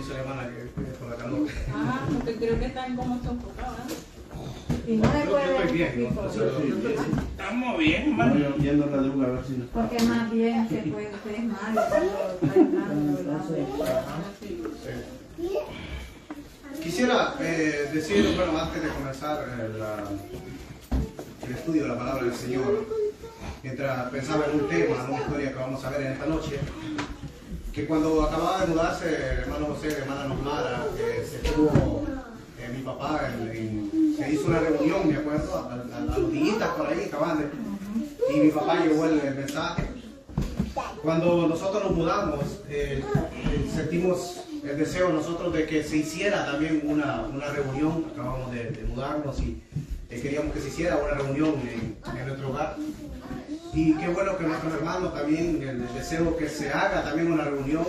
dice la hermana que por la calor. Ah, porque creo que están como sofocados, ¿no? Y no le Yo puede estoy bien, ¿no? Estamos bien, hermano. Yo viendo la druga a ver si no. Porque más bien se puede ser malo cuando está entrando, ¿verdad? Quisiera decir, bueno, antes de comenzar el estudio de la palabra del Señor, mientras pensaba en un tema, en una historia que vamos a ver en esta noche, que cuando acababa de mudarse el hermano José, la hermana Normara, se estuvo mi papá, se hizo una reunión, me acuerdo, a los días por ahí, acaban y mi papá llevó el mensaje. Cuando nosotros nos mudamos, sentimos el deseo nosotros de que se hiciera también una reunión. Acabamos de mudarnos y queríamos que se hiciera una reunión en nuestro hogar. Y qué bueno que nuestros hermanos también, el deseo que se haga también una reunión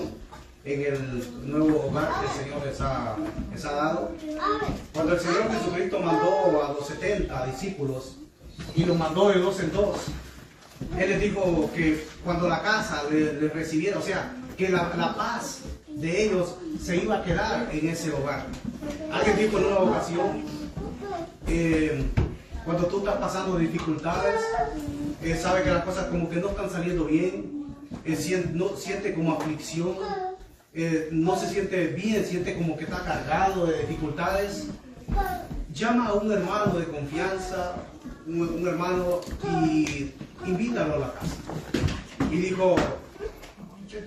en el nuevo hogar que el Señor les ha dado. Cuando el Señor Jesucristo mandó a los 70 discípulos y los mandó de dos en dos, Él les dijo que cuando la casa les recibiera, o sea, que la paz de ellos se iba a quedar en ese hogar. Alguien dijo en una ocasión, cuando tú estás pasando dificultades, sabe que las cosas como que no están saliendo bien, siente como aflicción, no se siente bien, siente como que está cargado de dificultades, llama a un hermano de confianza, un hermano, y invítalo a la casa. Y dijo,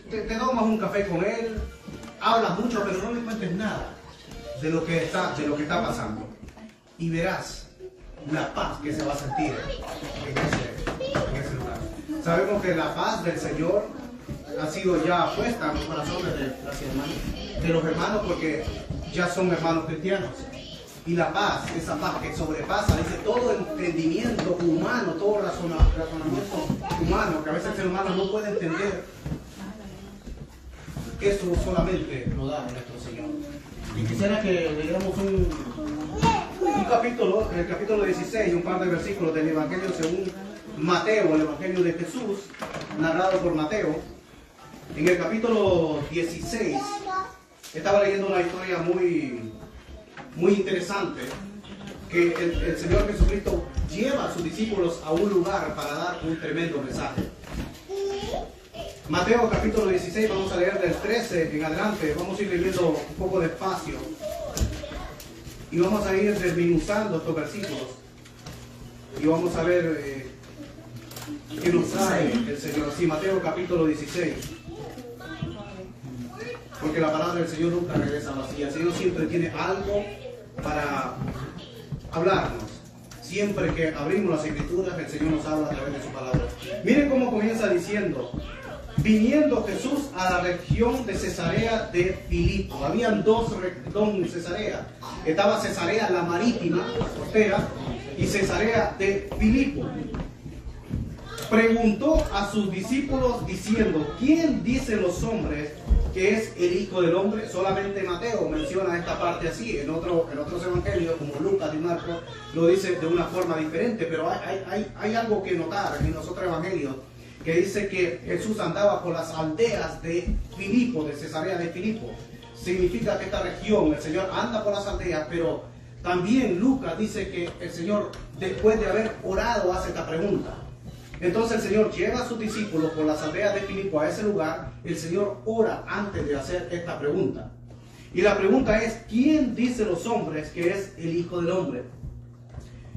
te tomas un café con él, hablas mucho, pero no le cuentes nada de lo que está pasando. Y verás la paz que se va a sentir en ese lugar. Sabemos que la paz del Señor ha sido ya puesta en los corazones de los hermanos, porque ya son hermanos cristianos. Y la paz, esa paz que sobrepasa, dice, todo entendimiento humano, todo razonamiento humano, que a veces el ser humano no puede entender, eso solamente lo da nuestro Señor. Y quisiera que leyéramos un capítulo, el capítulo 16, un par de versículos del Evangelio según Mateo, el Evangelio de Jesús, narrado por Mateo. En el capítulo 16, estaba leyendo una historia muy interesante, que el Señor Jesucristo lleva a sus discípulos a un lugar para dar un tremendo mensaje. Mateo capítulo 16, vamos a leer del 13 en adelante, vamos a ir leyendo un poco despacio y vamos a ir desmenuzando estos versículos y vamos a ver qué nos trae el Señor. Sí, Mateo capítulo 16. Porque la palabra del Señor nunca regresa vacía. El Señor siempre tiene algo para hablarnos. Siempre que abrimos las Escrituras, el Señor nos habla a través de su palabra. Miren cómo comienza diciendo: viniendo Jesús a la región de Cesarea de Filipo. Habían dos Cesareas. Estaba Cesarea la marítima, la costera, y Cesarea de Filipo. Preguntó a sus discípulos diciendo: ¿quién dicen los hombres que es el Hijo del Hombre? Solamente Mateo menciona esta parte así. En otros evangelios, como Lucas y Marcos, lo dice de una forma diferente. Pero hay algo que notar en los otros evangelios, que dice que Jesús andaba por las aldeas de Filipo, de Cesarea de Filipo. Significa que esta región, el Señor anda por las aldeas, pero también Lucas dice que el Señor, después de haber orado, hace esta pregunta. Entonces el Señor lleva a sus discípulos por las aldeas de Filipo a ese lugar. El Señor ora antes de hacer esta pregunta. Y la pregunta es: ¿quién dice los hombres que es el Hijo del Hombre?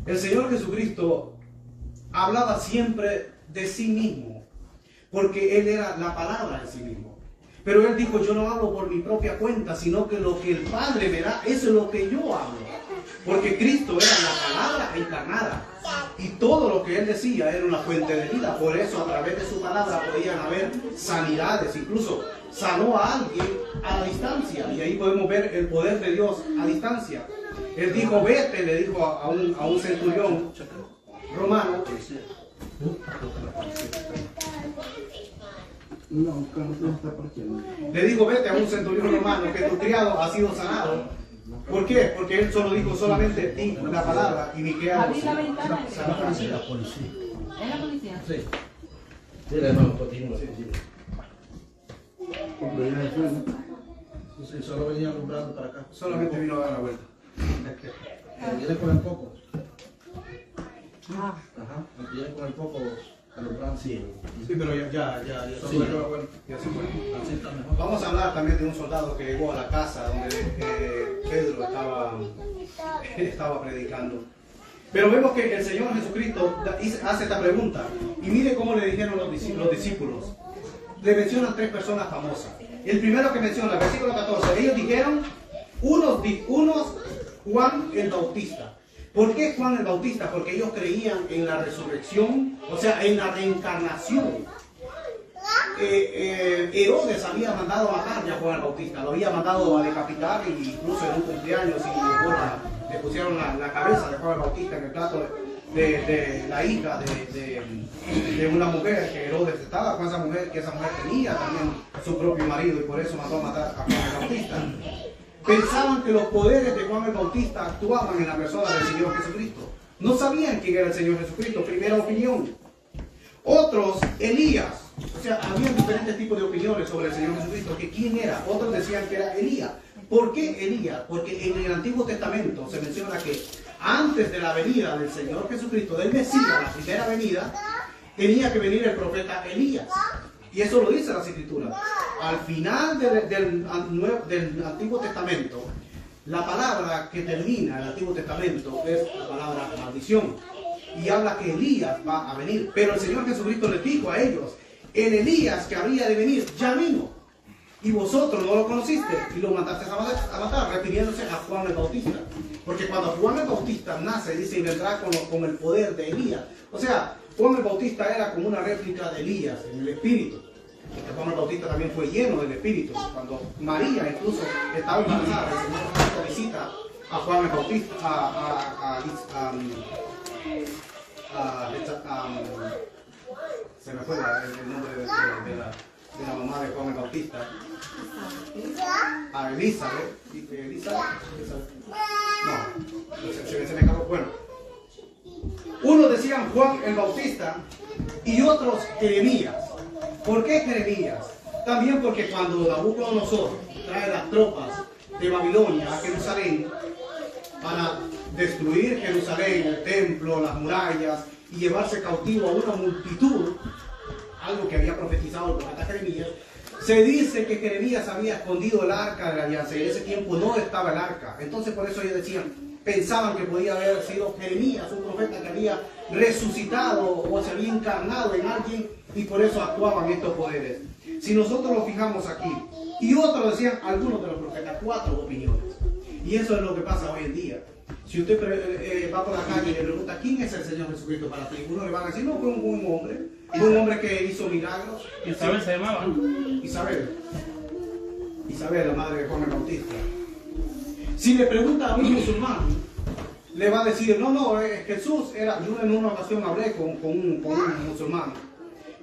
El Señor Jesucristo hablaba siempre de sí mismo, porque Él era la palabra de sí mismo. Pero Él dijo: yo no hablo por mi propia cuenta, sino que lo que el Padre me da, eso es lo que yo hablo. Porque Cristo era la palabra encarnada. Y todo lo que Él decía era una fuente de vida. Por eso a través de su palabra podían haber sanidades. Incluso sanó a alguien a la distancia. Y ahí podemos ver el poder de Dios a distancia. Él dijo: vete, le dijo a un centurión romano. Le dijo: vete a un centurión romano, que tu criado ha sido sanado. ¿Por qué? Porque él solo dijo: solamente di la palabra y mi criado. ¿Abrí la ventana? ¿Es la policía? ¿Es la policía? Sí. Sí, hermano, continúa. Entonces solo venía alumbrando para acá. Solamente vino a dar la vuelta. Viene con el foco. Ah, Ajá. Viene con el foco alumbrando. Sí, pero ya Solo se dio fue. la vuelta. Ya se fue. Así está mejor. Vamos a hablar también de un soldado que llegó a la casa donde Pedro estaba predicando. Pero vemos que el Señor Jesucristo hace esta pregunta. Y mire cómo le dijeron los discípulos. Le mencionan 3 personas famosas. El primero que menciona, versículo 14, ellos dijeron, unos Juan el Bautista. ¿Por qué Juan el Bautista? Porque ellos creían en la resurrección, o sea, en la reencarnación. Herodes había mandado a matar ya a Juan el Bautista, lo había mandado a decapitar, e incluso en un cumpleaños le pusieron la cabeza de Juan el Bautista en el plato de la hija de una mujer que Herodes estaba con esa mujer, que esa mujer tenía también su propio marido y por eso mandó a matar a Juan el Bautista. Pensaban que los poderes de Juan el Bautista actuaban en la persona del Señor Jesucristo. No sabían quién era el Señor Jesucristo, primera opinión. Otros, Elías. O sea, había diferentes tipos de opiniones sobre el Señor Jesucristo, que quién era. Otros decían que era Elías. ¿Por qué Elías? Porque en el Antiguo Testamento se menciona que antes de la venida del Señor Jesucristo, del Mesías, la primera venida, tenía que venir el profeta Elías. Y eso lo dice las Escrituras. Al final del Antiguo Testamento, la palabra que termina el Antiguo Testamento es la palabra maldición. Y habla que Elías va a venir. Pero el Señor Jesucristo les dijo a ellos, el Elías que habría de venir ya vino. Y vosotros no lo conociste y lo mandaste a matar, refiriéndose a Juan el Bautista. Porque cuando Juan el Bautista nace, dice, y vendrá con el poder de Elías. O sea, Juan el Bautista era como una réplica de Elías en el Espíritu. Porque Juan el Bautista también fue lleno del Espíritu. Cuando María incluso estaba embarazada, el Señor Jesucristo visita a Juan el Bautista, se me fue el nombre de la mamá de Juan el Bautista. A Elizabeth. No, se me acabó. Bueno, unos decían Juan el Bautista y otros Jeremías. ¿Por qué Jeremías? También porque cuando Nabucodonosor trae las tropas de Babilonia a Jerusalén para destruir Jerusalén, el templo, las murallas y llevarse cautivo a una multitud, algo que había profetizado el profeta Jeremías, se dice que Jeremías había escondido el arca de la alianza y en ese tiempo no estaba el arca. Entonces por eso ellos decían, pensaban que podía haber sido Jeremías, un profeta que había resucitado o se había encarnado en alguien y por eso actuaban estos poderes. Si nosotros lo fijamos aquí, y otros decían algunos de los profetas, 4 opiniones. Y eso es lo que pasa hoy en día. Si usted va por la calle y le pregunta quién es el Señor Jesucristo para ti, uno le va a decir, no, fue un buen hombre, fue un hombre que hizo milagros. Isabel se llamaba. Isabel, la madre de Juan el Bautista. Si le pregunta a un musulmán, le va a decir, no, Jesús era, yo en una ocasión hablé con un musulmán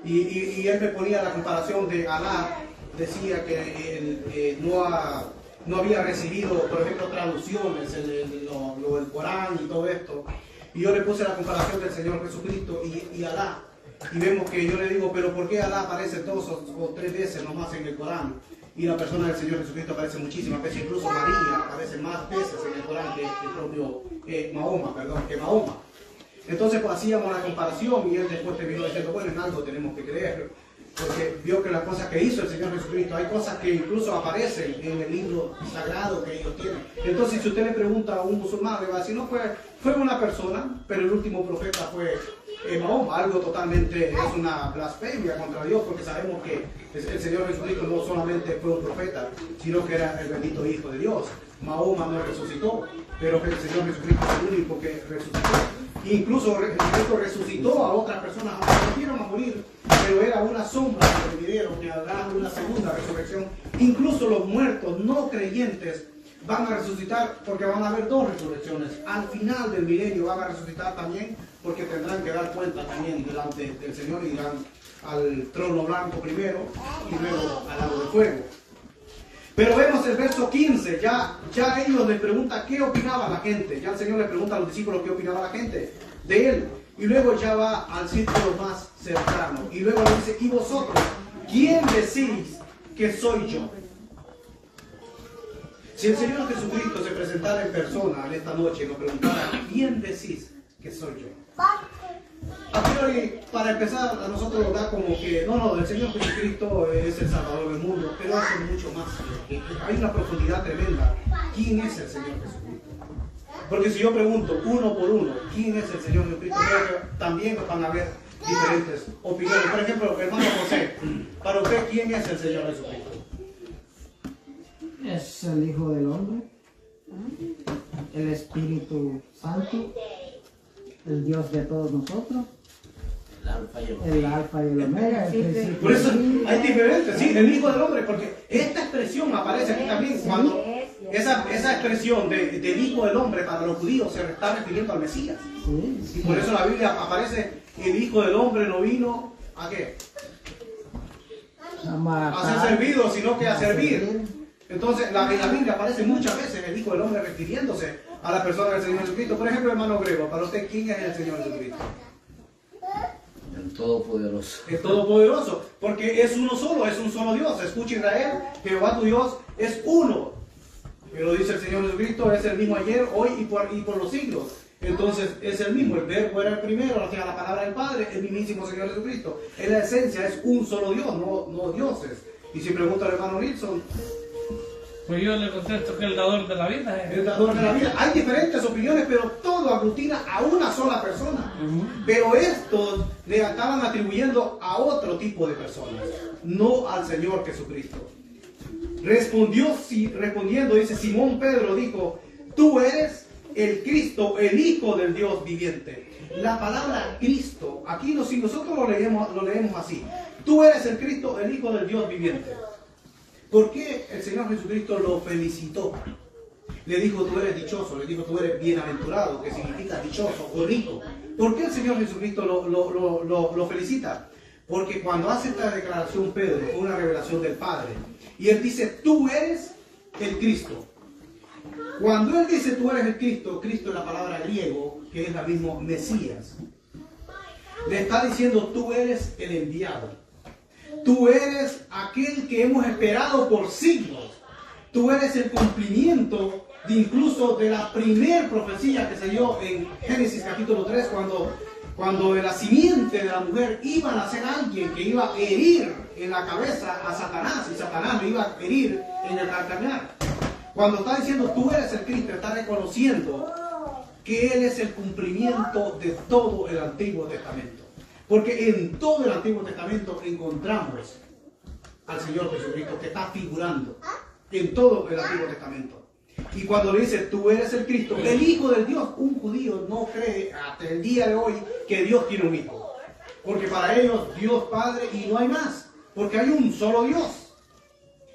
y él me ponía la comparación de Alá, decía que él no había recibido, por ejemplo, traducciones, lo del Corán y todo esto. Y yo le puse la comparación del Señor Jesucristo y Alá. Y vemos que yo le digo, pero ¿por qué Alá aparece 2 o 3 veces nomás en el Corán? Y la persona del Señor Jesucristo aparece muchísimas veces, incluso María aparece más veces en el Corán que el propio Mahoma. Entonces pues hacíamos la comparación y él después terminó diciendo, bueno, en algo tenemos que creer. Porque vio que las cosas que hizo el Señor Jesucristo, hay cosas que incluso aparecen en el libro sagrado que ellos tienen. Entonces, si usted le pregunta a un musulmán, le va a decir, no, fue una persona, pero el último profeta fue Mahoma. Algo totalmente, es una blasfemia contra Dios, porque sabemos que el Señor Jesucristo no solamente fue un profeta, sino que era el bendito Hijo de Dios. Mahoma no resucitó, pero el Señor Jesucristo es el único que resucitó. Incluso Jesucristo resucitó a otras personas, aunque volvieron a morir, pero era una sombra que vivieron, que habrá una segunda resurrección. Incluso los muertos no creyentes van a resucitar, porque van a haber 2 resurrecciones. Al final del milenio van a resucitar también, porque tendrán que dar cuenta también delante del Señor y irán al trono blanco primero y luego al lago de fuego. Pero vemos el verso 15, ya ellos les preguntan qué opinaba la gente. Ya el Señor le pregunta a los discípulos qué opinaba la gente de él. Y luego ya va al círculo más cercano. Y luego le dice, ¿y vosotros? ¿Quién decís que soy yo? Si el Señor Jesucristo se presentara en persona en esta noche y nos preguntara, ¿quién decís que soy yo? A priori, para empezar, a nosotros nos da como que, no, el Señor Jesucristo es el Salvador del mundo, pero eso es mucho más. Hay una profundidad tremenda. ¿Quién es el Señor Jesucristo? Porque si yo pregunto uno por uno, ¿quién es el Señor Jesucristo? Creo que también van a haber diferentes opiniones. Por ejemplo, hermano José, para usted, ¿quién es el Señor Jesucristo? Es el Hijo del Hombre, el Espíritu Santo, el Dios de todos nosotros, el Alfa y el Omega, el principio. Por eso hay diferentes, sí, el Hijo del Hombre, porque esta expresión aparece aquí también cuando esa expresión del Hijo del Hombre para los judíos se está refiriendo al Mesías. Sí, Y por eso en la Biblia aparece el Hijo del Hombre no vino ¿a qué? A ser servido, sino que a servir. Entonces, en la Biblia aparece muchas veces el Hijo del Hombre refiriéndose a la persona del Señor Jesucristo. Por ejemplo, hermano Grego, para usted, ¿quién es el Señor Jesucristo? El Todopoderoso. El Todopoderoso, porque es uno solo, es un solo Dios. Escucha Israel, Jehová tu Dios es uno. Pero dice el Señor Jesucristo, es el mismo ayer, hoy y por los siglos. Entonces, es el mismo, el verbo era el primero, o sea, la palabra del Padre, el mismísimo Señor Jesucristo. En la esencia es un solo Dios, no dioses. Y si pregunta al hermano Nilsson, Pues yo le contesto que el dador de la vida es el dador de la vida. Hay diferentes opiniones, pero todo aglutina a una sola persona. Pero estos le estaban atribuyendo a otro tipo de personas, no al Señor Jesucristo. Respondiendo, dice Simón Pedro dijo, tú eres el Cristo, el Hijo del Dios viviente. La palabra Cristo, aquí si nosotros lo leemos así, tú eres el Cristo, el Hijo del Dios viviente. ¿Por qué el Señor Jesucristo lo felicitó? Le dijo, tú eres dichoso, le dijo, tú eres bienaventurado, que significa dichoso o rico. ¿Por qué el Señor Jesucristo lo felicita? Porque cuando hace esta declaración Pedro, fue una revelación del Padre. Y él dice, tú eres el Cristo. Cuando él dice, tú eres el Cristo, Cristo es la palabra griego, que es la misma Mesías. Le está diciendo, tú eres el enviado. Tú eres aquel que hemos esperado por siglos. Tú eres el cumplimiento incluso de la primer profecía que se dio en Génesis capítulo 3, cuando de la simiente de la mujer iba a nacer alguien que iba a herir en la cabeza a Satanás, y Satanás lo iba a herir en el calcañar. Cuando está diciendo tú eres el Cristo, está reconociendo que Él es el cumplimiento de todo el Antiguo Testamento. Porque en todo el Antiguo Testamento encontramos al Señor Jesucristo que está figurando en todo el Antiguo Testamento. Y cuando le dice, tú eres el Cristo, el Hijo del Dios, un judío no cree hasta el día de hoy que Dios tiene un hijo. Porque para ellos Dios Padre y no hay más. Porque hay un solo Dios.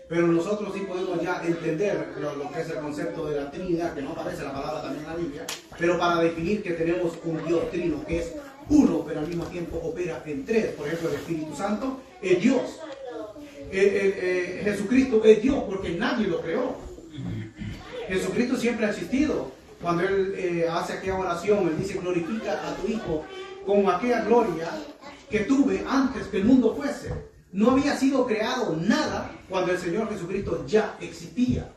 Pero nosotros sí podemos ya entender lo que es el concepto de la Trinidad, que no aparece la palabra también en la Biblia, pero para definir que tenemos un Dios trino, que es uno, pero al mismo tiempo opera en tres. Por ejemplo, el Espíritu Santo es Dios. Jesucristo es Dios porque nadie lo creó. Jesucristo siempre ha existido. Cuando Él hace aquella oración, Él dice, glorifica a tu Hijo con aquella gloria que tuve antes que el mundo fuese. No había sido creado nada cuando el Señor Jesucristo ya existía.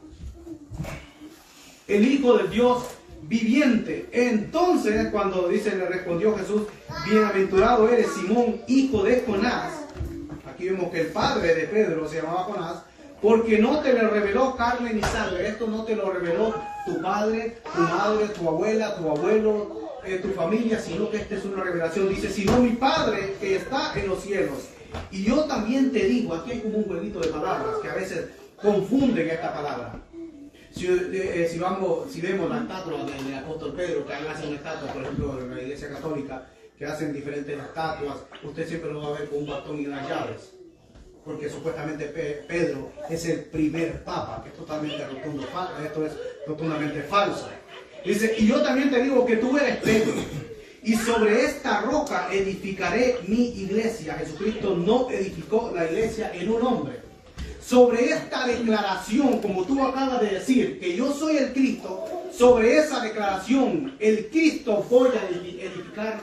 El Hijo del Dios viviente. Entonces, cuando dice, le respondió Jesús, bienaventurado eres Simón, hijo de Jonás. Aquí vemos que el padre de Pedro se llamaba Jonás, porque no te lo reveló carne ni sangre. Esto no te lo reveló tu padre, tu madre, tu abuela, tu abuelo, tu familia, sino que esta es una revelación. Dice, sino mi Padre que está en los cielos. Y yo también te digo, aquí hay como un jueguito de palabras que a veces confunden esta palabra. Si vemos la estatua del apóstol Pedro, que hace una estatua, por ejemplo, en la iglesia católica, que hacen diferentes estatuas, usted siempre lo va a ver con un bastón y unas llaves. Porque supuestamente Pedro es el primer papa, que es totalmente rotundo, esto es rotundamente falso. Dice, y yo también te digo que tú eres Pedro, y sobre esta roca edificaré mi iglesia. Jesucristo no edificó la iglesia en un hombre. Sobre esta declaración, como tú acabas de decir, que yo soy el Cristo, sobre esa declaración, el Cristo voy a edificar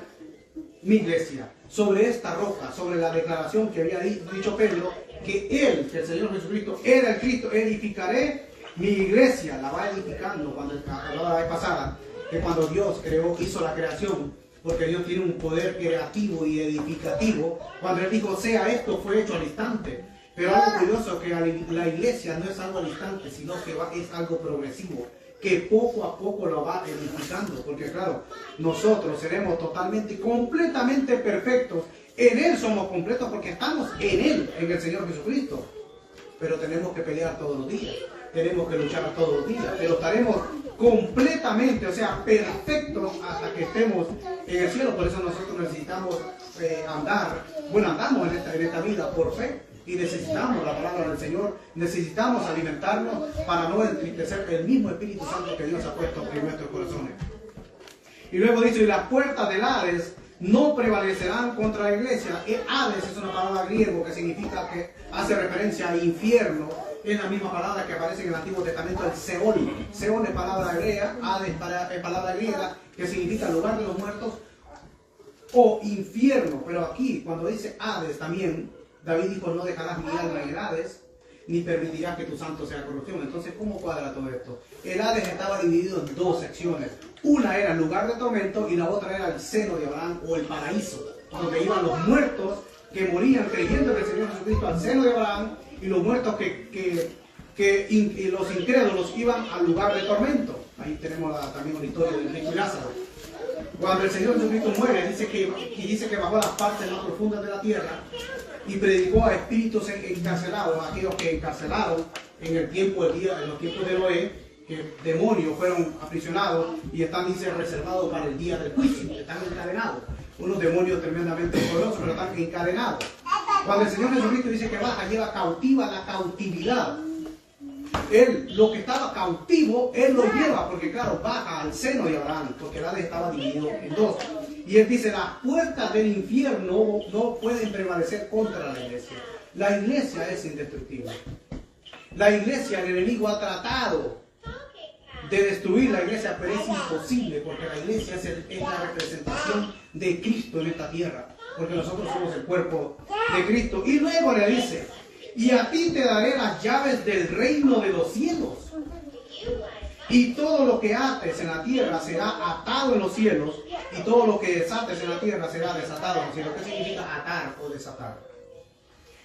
mi iglesia. Sobre esta roca, sobre la declaración que había dicho Pedro, que Él, que el Señor Jesucristo, era el Cristo, edificaré Mi iglesia la va edificando, cuando hablaba la vez pasada, que cuando Dios hizo la creación, porque Dios tiene un poder creativo y edificativo, cuando Él dijo, sea esto, fue hecho al instante. Pero algo curioso que la iglesia no es algo al instante, sino que es algo progresivo, que poco a poco lo va edificando, porque claro, nosotros seremos totalmente y completamente perfectos. En Él somos completos porque estamos en Él, en el Señor Jesucristo. Pero tenemos que pelear todos los días, tenemos que luchar todos los días, pero estaremos completamente, o sea, perfectos hasta que estemos en el cielo. Por eso nosotros necesitamos andamos en esta vida por fe. Y necesitamos la palabra del Señor, necesitamos alimentarnos para no entristecer el mismo Espíritu Santo que Dios ha puesto en nuestros corazones. Y luego dice, y las puertas del Hades no prevalecerán contra la iglesia. Hades es una palabra griego que significa, que hace referencia a infierno. Es la misma palabra que aparece en el Antiguo Testamento, el Seol. Seol es palabra hebrea, Hades es palabra griega, que significa lugar de los muertos o infierno. Pero aquí, cuando dice Hades también, David dijo, no dejarás mi alma en el Hades, ni permitirás que tu santo sea corrupción. Entonces, ¿cómo cuadra todo esto? El Hades estaba dividido en dos secciones. Una era el lugar de tormento y la otra era el seno de Abraham o el paraíso, donde iban los muertos que morían creyendo en el Señor Jesucristo al seno de Abraham, y los muertos y los incrédulos iban al lugar de tormento. Ahí tenemos también una historia del rico y Lázaro. Cuando el Señor Jesucristo muere, dice que bajó a las partes más profundas de la tierra y predicó a espíritus encarcelados, a aquellos que encarcelaron en los tiempos de Noé, que demonios fueron aprisionados y están, dice, reservados para el día del juicio, están encadenados. Unos demonios tremendamente poderosos, pero están encadenados. Cuando el Señor Jesucristo dice que baja, lleva cautiva la cautividad. Él, lo que estaba cautivo, Él lo lleva, porque claro, baja al seno de Abraham, porque el Hades estaba dividido en dos. Y Él dice, las puertas del infierno no pueden prevalecer contra la iglesia. La iglesia es indestructible. La iglesia, el enemigo ha tratado de destruir la iglesia, pero es imposible, porque la iglesia es la representación de Cristo en esta tierra, porque nosotros somos el cuerpo de Cristo. Y luego le dice, y a ti te daré las llaves del reino de los cielos, y todo lo que ates en la tierra será atado en los cielos, y todo lo que desates en la tierra será desatado en los cielos. ¿Qué significa atar o desatar?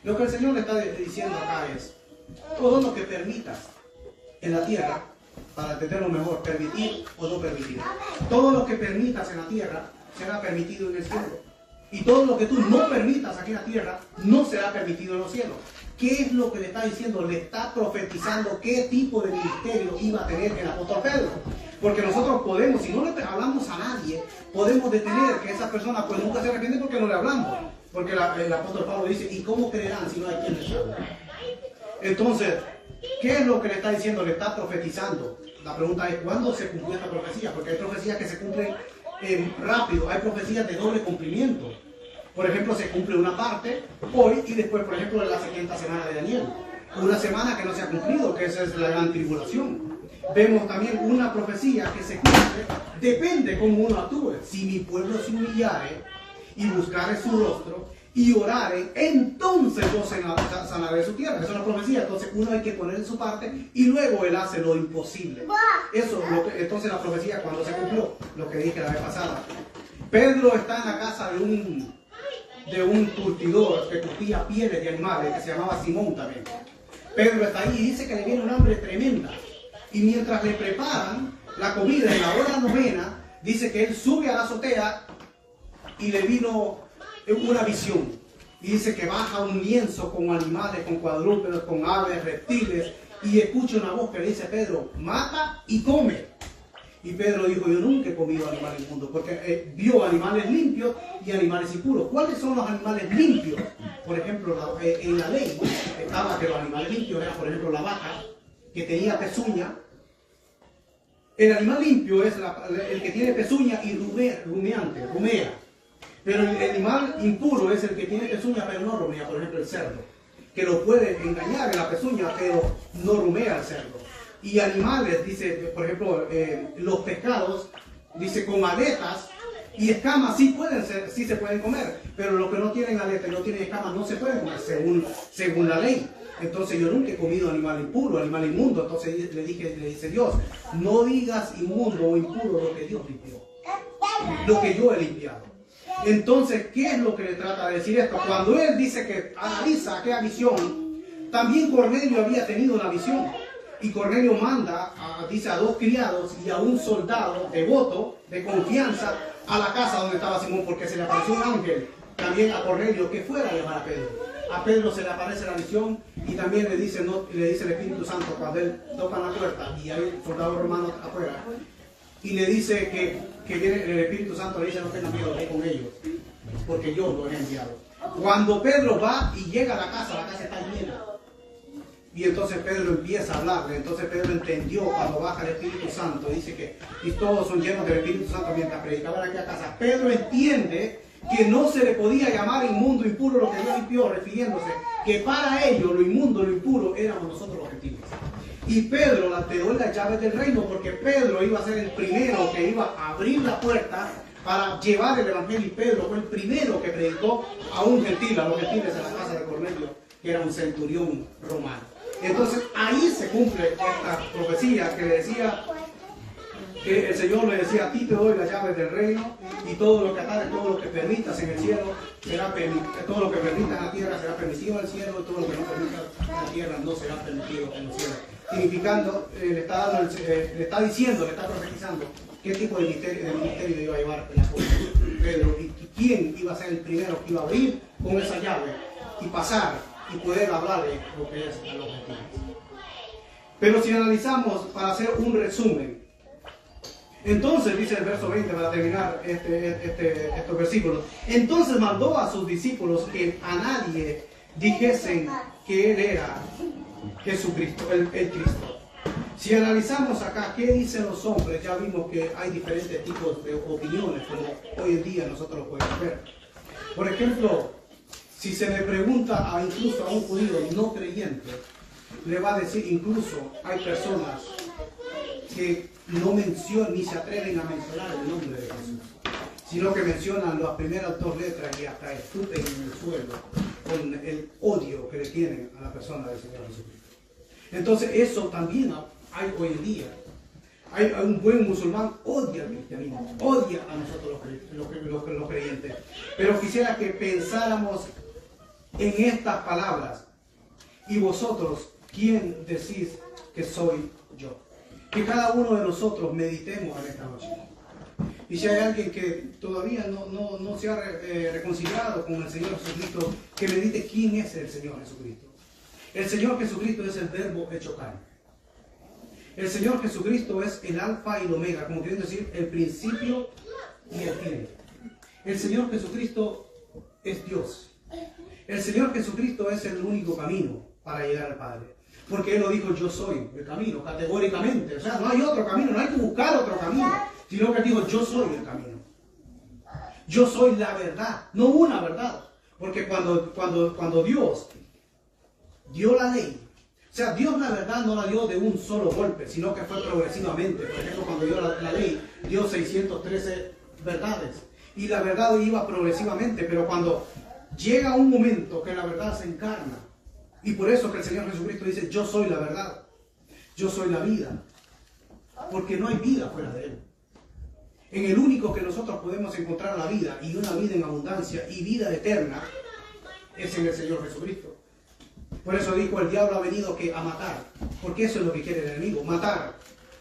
Lo que el Señor le está diciendo acá es, todo lo que permitas en la tierra, para entenderlo mejor, permitir o no permitir, todo lo que permitas en la tierra será permitido en el cielo, y todo lo que tú no permitas aquí en la tierra no será permitido en los cielos. ¿Qué es lo que le está diciendo? Le está profetizando qué tipo de ministerio iba a tener el apóstol Pedro. Porque nosotros podemos, si no le hablamos a nadie, podemos detener que esa persona pues nunca se arrepiente porque no le hablamos. Porque el apóstol Pablo dice, ¿y cómo creerán si no hay quien les hable? Entonces, ¿qué es lo que le está diciendo? Le está profetizando. La pregunta es, ¿cuándo se cumplió esta profecía? Porque hay profecías que se cumplen rápido, hay profecías de doble cumplimiento. Por ejemplo, se cumple una parte hoy y después, por ejemplo, en la 70ª semana de Daniel. Una semana que no se ha cumplido, que esa es la gran tribulación. Vemos también una profecía que se cumple, depende cómo uno actúe. Si mi pueblo se humillare y buscare su rostro y orare, entonces yo sanaré su tierra. Es una profecía, entonces uno hay que poner en su parte y luego Él hace lo imposible. Eso, entonces la profecía cuando se cumplió, lo que dije la vez pasada. Pedro está en la casa de un curtidor que curtía pieles de animales, que se llamaba Simón también. Pedro está ahí y dice que le viene un hambre tremenda. Y mientras le preparan la comida en la hora novena, dice que él sube a la azotea y le vino una visión. Y dice que baja un lienzo con animales, con cuadrúpedos, con aves, reptiles, y escucha una voz que le dice, Pedro, mata y come. Y Pedro dijo, yo nunca he comido animales inmundos, porque vio animales limpios y animales impuros. ¿Cuáles son los animales limpios? Por ejemplo, en la ley estaba que los animales limpios eran, por ejemplo, la vaca, que tenía pezuña. El animal limpio es el que tiene pezuña y rumea. Pero el animal impuro es el que tiene pezuña pero no rumea, por ejemplo, el cerdo, que lo puede engañar en la pezuña, pero no rumea el cerdo. Y animales, dice, por ejemplo, los pescados, dice, con aletas y escamas sí se pueden comer, pero los que no tienen aletas y no tienen escamas no se pueden comer según la ley. Entonces yo nunca he comido animal impuro, animal inmundo. Entonces le dice Dios, no digas inmundo o impuro lo que Dios limpió, lo que yo he limpiado. Entonces, ¿qué es lo que le trata de decir esto? Cuando él dice que analiza aquella visión, también Cornelio había tenido una visión. Y Cornelio manda, dice, a 2 criados y a un soldado devoto, de confianza, a la casa donde estaba Simón, porque se le apareció un ángel también a Cornelio que fuera a llamar a Pedro. A Pedro se le aparece la visión y también le dice el Espíritu Santo cuando él toca la puerta y hay soldados romanos afuera. Y le dice que viene el Espíritu Santo, le dice no tengan miedo, ve con ellos, porque yo los he enviado. Cuando Pedro va y llega a la casa está llena. Y entonces Pedro empieza a hablarle. Entonces Pedro entendió cuando baja el Espíritu Santo. Dice que y todos son llenos del Espíritu Santo mientras predicaba en aquella casa. Pedro entiende que no se le podía llamar inmundo, impuro lo que Dios limpió, refiriéndose que para ellos lo inmundo, lo impuro éramos nosotros los gentiles. Y Pedro le dio las llaves del reino porque Pedro iba a ser el primero que iba a abrir la puerta para llevar el evangelio. Y Pedro fue el primero que predicó a un gentil, a los gentiles en la casa de Cornelio, que era un centurión romano. Entonces ahí se cumple esta profecía que le decía, que el Señor le decía, a ti te doy las llaves del reino y todo lo que atares, todo lo que permitas en el cielo será permitido, todo lo que permitas en la tierra será permitido en el cielo y todo lo que no permitas en la tierra no será permitido en el cielo. Significando, le está diciendo, le está profetizando qué tipo de ministerio iba a llevar el apóstol Pedro y quién iba a ser el primero que iba a abrir con esa llave y pasar y poder hablarle lo que es a los gentiles. Pero si analizamos, para hacer un resumen, entonces dice el verso 20 para terminar estos versículos, entonces mandó a sus discípulos que a nadie dijesen que él era Jesucristo, el Cristo. Si analizamos acá qué dicen los hombres, ya vimos que hay diferentes tipos de opiniones como hoy en día nosotros lo podemos ver. Por ejemplo, si se le pregunta incluso a un judío no creyente, le va a decir, incluso hay personas que no mencionan ni se atreven a mencionar el nombre de Jesús, sino que mencionan las primeras 2 letras y hasta escupen en el suelo con el odio que le tienen a la persona del Señor Jesucristo. Entonces eso también hay hoy en día. Hay un buen musulmán odia al cristianismo, odia a nosotros los creyentes. Pero quisiera que pensáramos en estas palabras. Y vosotros, ¿quién decís que soy yo? Que cada uno de nosotros meditemos en esta noche. Y si hay alguien que todavía no se ha reconciliado con el Señor Jesucristo, que medite quién es el Señor Jesucristo. El Señor Jesucristo es el verbo hecho carne. El Señor Jesucristo es el alfa y el omega, como quieren decir, el principio y el fin. El Señor Jesucristo es Dios. El Señor Jesucristo es el único camino para llegar al Padre. Porque Él lo dijo, yo soy el camino, categóricamente. O sea, no hay otro camino, no hay que buscar otro camino. Sino que Él dijo, yo soy el camino. Yo soy la verdad, no una verdad. Porque cuando Dios dio la ley, o sea, Dios la verdad no la dio de un solo golpe, sino que fue progresivamente. Por ejemplo, cuando dio la ley, dio 613 verdades. Y la verdad iba progresivamente, pero cuando llega un momento que la verdad se encarna, y por eso que el Señor Jesucristo dice, yo soy la verdad, yo soy la vida, porque no hay vida fuera de Él. En el único que nosotros podemos encontrar la vida, y una vida en abundancia, y vida eterna, es en el Señor Jesucristo. Por eso dijo, el diablo ha venido a matar, porque eso es lo que quiere el enemigo, matar,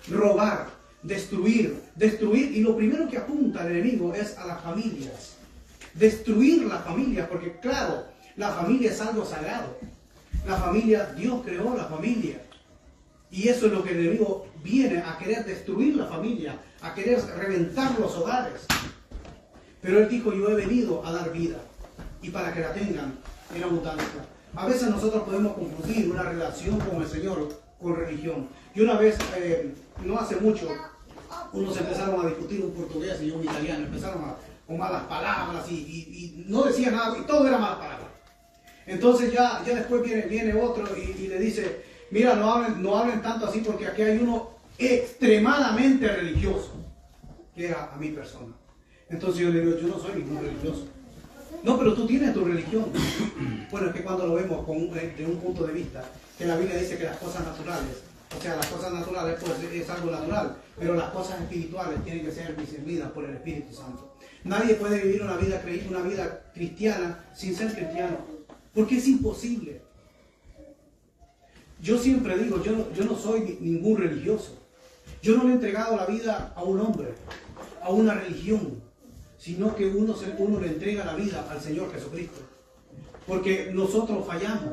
robar, destruir, y lo primero que apunta el enemigo es a las familias. Destruir las familias, porque claro, la familia es algo sagrado. La familia, Dios creó la familia. Y eso es lo que el enemigo viene a querer destruir la familia, a querer reventar los hogares. Pero Él dijo, yo he venido a dar vida, y para que la tengan en abundancia. A veces nosotros podemos confundir una relación con el Señor con religión. Y una vez, no hace mucho, unos empezaron a discutir un portugués y un italiano, empezaron con malas palabras y no decían nada, y todo era malas palabras. Entonces ya después viene otro y le dice, mira, no hablen tanto así porque aquí hay uno extremadamente religioso, que era a mi persona. Entonces yo le digo, yo no soy ningún religioso. No, pero tú tienes tu religión. Bueno, es que cuando lo vemos de un punto de vista, que la Biblia dice que las cosas naturales, o sea, las cosas naturales pues es algo natural, pero las cosas espirituales tienen que ser discernidas por el Espíritu Santo. Nadie puede vivir una vida cristiana sin ser cristiano, porque es imposible. Yo siempre digo, yo no soy ningún religioso. Yo no le he entregado la vida a un hombre, a una religión, sino que uno le entrega la vida al Señor Jesucristo. Porque nosotros fallamos,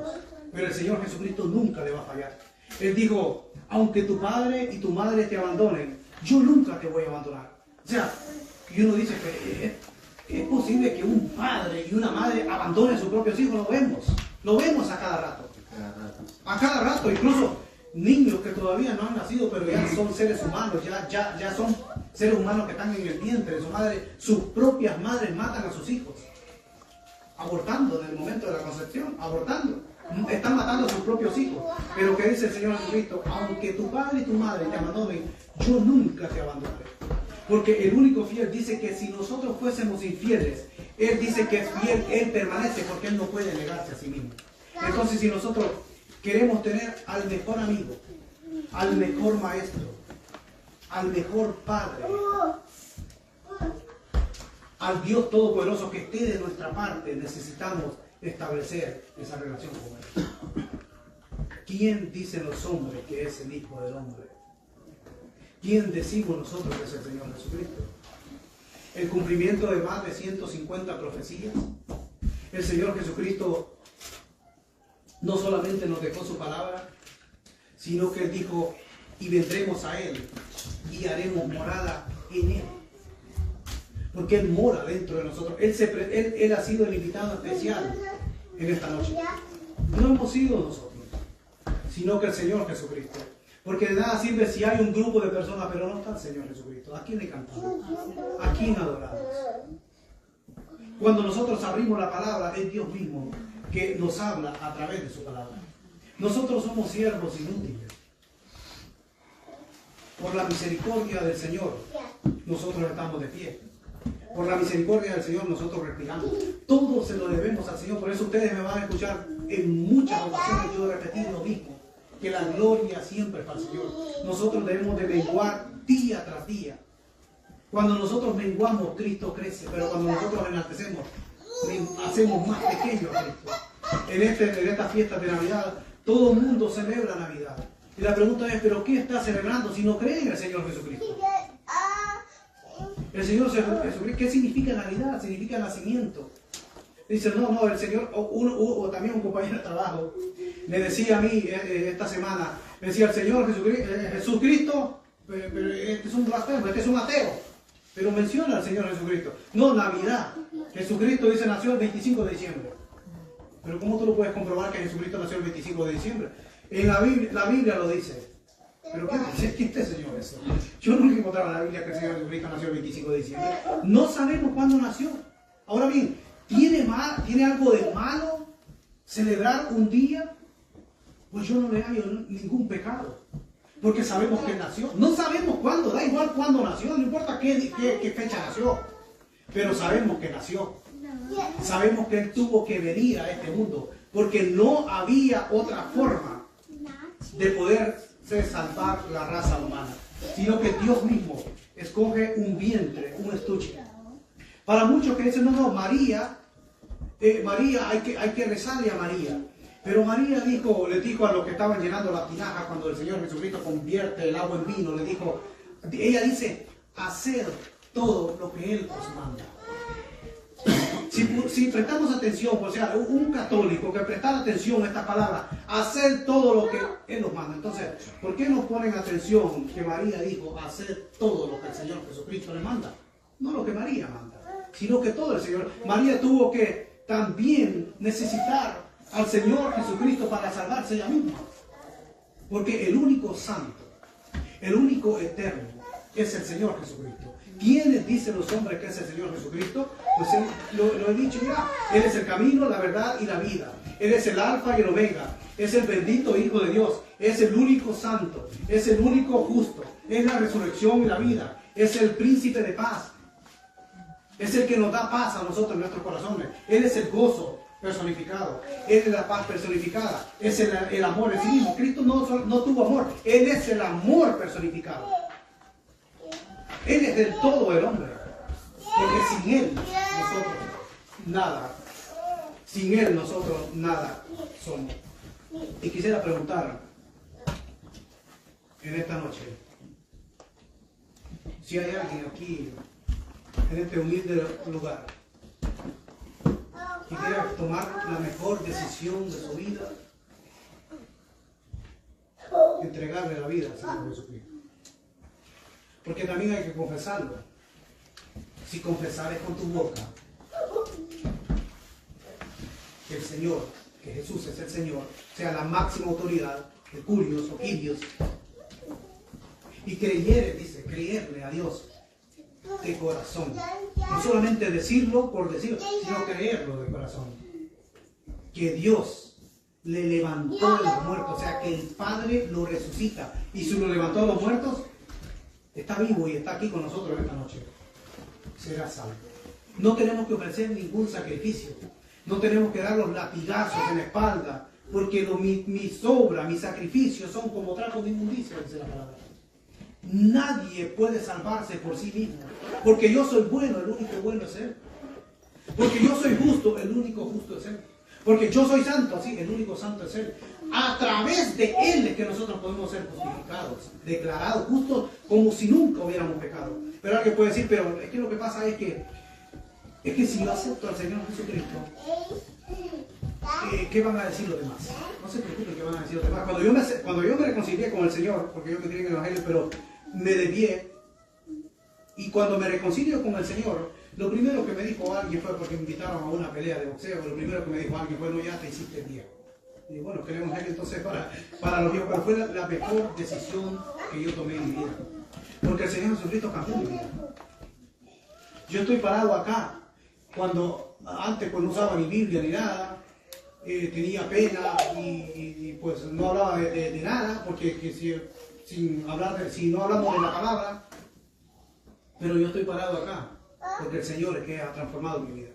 pero el Señor Jesucristo nunca le va a fallar. Él dijo, aunque tu padre y tu madre te abandonen, yo nunca te voy a abandonar. O sea, y uno dice que es posible que un padre y una madre abandonen a sus propios hijos. Lo vemos a cada rato. A cada rato, incluso niños que todavía no han nacido, pero ya son seres humanos, ya son seres humanos que están en el vientre de su madre. Sus propias madres matan a sus hijos, abortando en el momento de la concepción, abortando. Están matando a sus propios hijos. Pero que dice el Señor Jesucristo, aunque tu padre y tu madre te abandonen, yo nunca te abandonaré. Porque el único fiel dice que si nosotros fuésemos infieles, Él dice que es fiel, Él permanece porque Él no puede negarse a sí mismo. Entonces, si nosotros queremos tener al mejor amigo, al mejor maestro, al mejor padre, al Dios Todopoderoso que esté de nuestra parte, necesitamos establecer esa relación con Él. ¿Quién dicen los hombres que es el Hijo del Hombre? ¿Quién decimos nosotros que es el Señor Jesucristo? El cumplimiento de más de 150 profecías. El Señor Jesucristo no solamente nos dejó su palabra, sino que Él dijo, y vendremos a Él y haremos morada en Él. Porque Él mora dentro de nosotros. Él ha sido el invitado especial en esta noche. No hemos sido nosotros, sino que el Señor Jesucristo. Porque de nada sirve si hay un grupo de personas, pero no está el Señor Jesucristo. ¿A quién le cantamos? ¿A quién adoramos? Cuando nosotros abrimos la palabra, es Dios mismo que nos habla a través de su palabra. Nosotros somos siervos inútiles. Por la misericordia del Señor, nosotros estamos de pie. Por la misericordia del Señor, nosotros respiramos. Todo se lo debemos al Señor. Por eso ustedes me van a escuchar en muchas ocasiones yo repetir lo mismo. Que la gloria siempre es para el Señor. Nosotros debemos de menguar día tras día. Cuando nosotros menguamos, Cristo crece. Pero cuando nosotros enaltecemos, hacemos más pequeño a Cristo. En estas fiestas de Navidad, todo el mundo celebra Navidad. Y la pregunta es, ¿pero qué está celebrando si no cree en el Señor Jesucristo? El Señor Jesucristo, ¿qué significa Navidad? Significa nacimiento. Dice, no, el Señor, o también un compañero de trabajo, me decía a mí esta semana, me decía, el Señor Jesucristo, pero este es un blasfemo, este es un ateo, pero menciona al Señor Jesucristo. No, Navidad. Jesucristo dice, nació el 25 de diciembre. Pero ¿cómo tú lo puedes comprobar que Jesucristo nació el 25 de diciembre? En la Biblia lo dice. ¿Pero qué este Señor eso? Yo nunca encontraba en la Biblia que el Señor Jesucristo nació el 25 de diciembre. No sabemos cuándo nació. Ahora bien, ¿tiene algo de malo celebrar un día? Pues yo no le hallo ningún pecado. Porque sabemos que nació. No sabemos cuándo, da igual cuándo nació, no importa qué fecha nació. Pero sabemos que nació. Sabemos que Él tuvo que venir a este mundo. Porque no había otra forma de poder salvar la raza humana. Sino que Dios mismo escoge un vientre, un estuche. Para muchos que dicen, no, María hay que rezarle a María. Pero María le dijo a los que estaban llenando la tinaja cuando el Señor Jesucristo convierte el agua en vino, ella dice, hacer todo lo que Él os manda. Si prestamos atención, o sea, un católico que prestara atención a esta palabra, hacer todo lo que Él nos manda. Entonces, ¿por qué no ponen atención que María dijo, hacer todo lo que el Señor Jesucristo le manda? No lo que María manda, sino que todo el Señor. María tuvo que también necesitar al Señor Jesucristo para salvarse ella misma. Porque el único santo, el único eterno, es el Señor Jesucristo. ¿Quiénes dicen los hombres que es el Señor Jesucristo? Pues lo he dicho ya. Él es el camino, la verdad y la vida. Él es el alfa y el omega. Es el bendito Hijo de Dios. Es el único santo. Es el único justo. Es la resurrección y la vida. Es el príncipe de paz. Es el que nos da paz a nosotros en nuestros corazones. Él es el gozo personificado. Él es la paz personificada. Es el amor en sí mismo. Cristo no tuvo amor. Él es el amor personificado. Él es del todo el hombre. Porque sin Él nosotros nada. Sin Él nosotros nada somos. Y quisiera preguntar en esta noche si hay alguien aquí en este humilde lugar que quiera tomar la mejor decisión de su vida, entregarle la vida al Señor Jesucristo. Porque también hay que confesarlo. Si confesares con tu boca que el Señor, que Jesús es el Señor, sea la máxima autoridad, el curios o quirios, y creyeres, dice, creerle a Dios de corazón. No solamente decirlo por decirlo, sino creerlo de corazón. Que Dios le levantó de los muertos, o sea, que el Padre lo resucita. Y si lo levantó de los muertos, está vivo y está aquí con nosotros esta noche. Será salvo. No tenemos que ofrecer ningún sacrificio. No tenemos que dar los latigazos en la espalda, porque mis obras, mis sacrificios son como trapos de inmundicia, dice la palabra. Nadie puede salvarse por sí mismo. Porque yo soy bueno, el único bueno es Él. Porque yo soy justo, el único justo es Él. Porque yo soy santo, así, el único santo es Él. A través de Él es que nosotros podemos ser justificados, declarados justos, como si nunca hubiéramos pecado. Pero alguien puede decir, pero es que lo que pasa es que si yo acepto al Señor Jesucristo, ¿qué van a decir los demás? No se preocupen qué van a decir los demás. Cuando yo me reconcilié con el Señor, porque yo me crié en el Evangelio, pero me desvié, y cuando me reconcilio con el Señor, lo primero que me dijo alguien fue, porque me invitaron a una pelea de boxeo, lo primero que me dijo alguien fue, no, ya te hiciste viejo. Y bueno, que el Evangelio entonces para los viejos, pero fue la mejor decisión que yo tomé en mi vida. Porque el Señor Jesucristo cambió mi vida. Yo estoy parado acá, cuando antes pues no usaba ni Biblia ni nada, tenía pena y pues no hablaba de nada, porque si no hablamos de la palabra, pero yo estoy parado acá, porque el Señor es que ha transformado mi vida,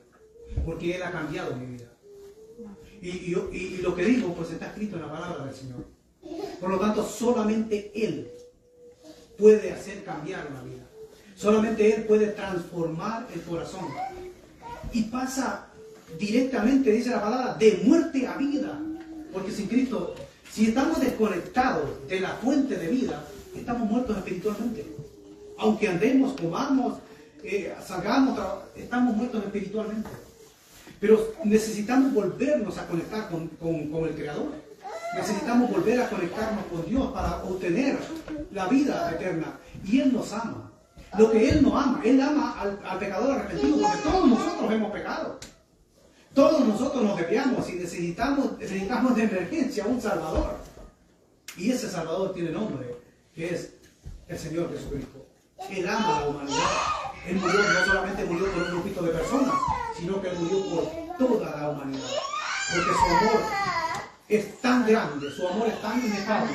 porque Él ha cambiado mi vida. Y lo que digo pues está escrito en la palabra del Señor. Por lo tanto, solamente Él puede hacer cambiar una vida. Solamente Él puede transformar el corazón. Y pasa directamente, dice la palabra, de muerte a vida. Porque sin Cristo, si estamos desconectados de la fuente de vida, estamos muertos espiritualmente. Aunque andemos, comamos, salgamos, estamos muertos espiritualmente. Pero necesitamos volvernos a conectar con el Creador. Necesitamos volver a conectarnos con Dios para obtener la vida eterna. Y Él nos ama. Lo que Él no ama, Él ama al pecador arrepentido, porque todos nosotros hemos pecado. Todos nosotros nos desviamos y necesitamos de emergencia un Salvador. Y ese Salvador tiene nombre, que es el Señor Jesucristo. Él ama a la humanidad. Él murió, no solamente murió por un grupito de personas, sino que Él murió por toda la humanidad. Porque su amor es tan grande, su amor es tan inefable,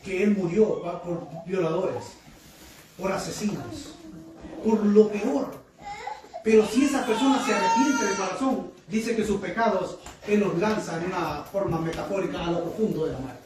que Él murió por violadores, por asesinos, por lo peor. Pero si esa persona se arrepiente de corazón, dice que sus pecados Él los lanza en una forma metafórica a lo profundo de la mar.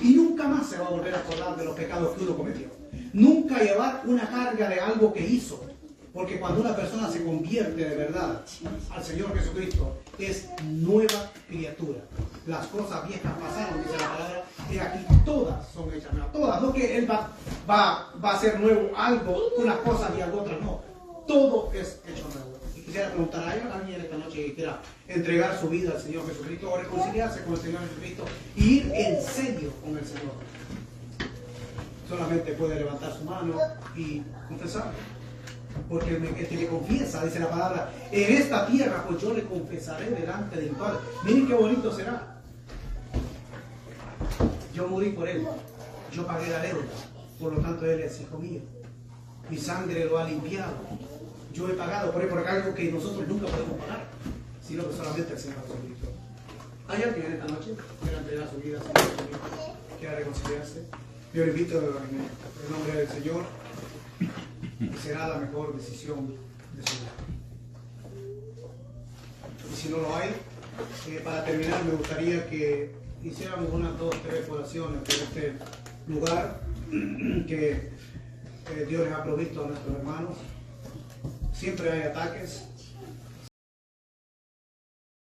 Y nunca más se va a volver a acordar de los pecados que uno cometió. Nunca llevar una carga de algo que hizo. Porque cuando una persona se convierte de verdad al Señor Jesucristo, es nueva criatura. Las cosas viejas pasaron, dice la palabra, y aquí todas son hechas nuevas. Todas, no que Él va a hacer nuevo algo, unas cosas y algo otras, no. Todo es hecho nuevo. Y quisiera preguntar a alguien esta noche que quiera entregar su vida al Señor Jesucristo o reconciliarse con el Señor Jesucristo y ir en serio con el Señor. Solamente puede levantar su mano y confesarlo. Porque el que le confiesa, dice la palabra, en esta tierra pues yo le confesaré delante del Padre. Miren qué bonito será. Yo morí por Él, yo pagué la deuda, por lo tanto Él es hijo mío. Mi sangre lo ha limpiado. Yo he pagado por Él, por algo que nosotros nunca podemos pagar, sino que solamente el Señor Jesucristo. ¿Hay alguien en esta noche que quiera entregar su vida al Señor Jesucristo, quiera reconciliarse? Yo le invito en el nombre del Señor y será la mejor decisión de su vida. Y si no lo hay, para terminar me gustaría que hiciéramos unas 2 o 3 oraciones por este lugar que Dios les ha provisto a nuestros hermanos. Siempre hay ataques,